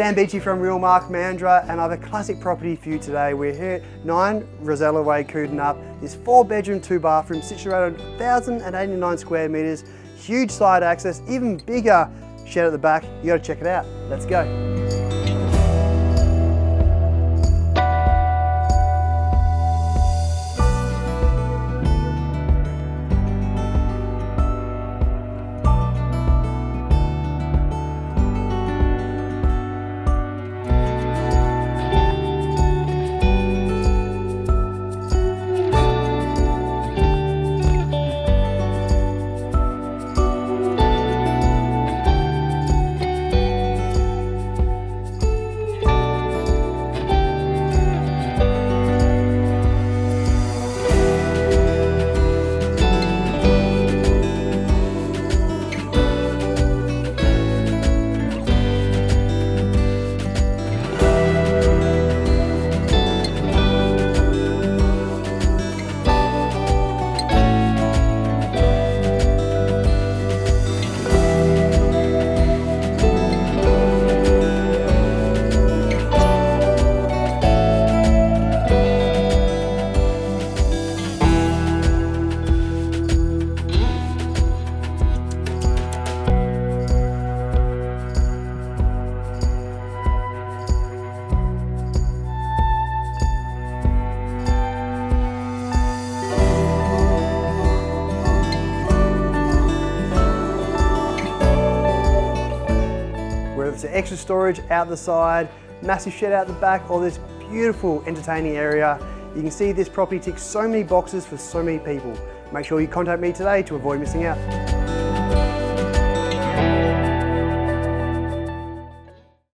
Sam Beachy from Real Mark Mandurah, and I have a classic property for you today. We're here at 9 Rosella Way Coodanup. This 4-bedroom, 2-bathroom, situated on 1,089 square metres, huge side access, even bigger shed at the back. You got to check it out. Let's go. Whether it's extra storage out the side, massive shed out the back, or this beautiful entertaining area, you can see this property ticks so many boxes for so many people. Make sure you contact me today to avoid missing out.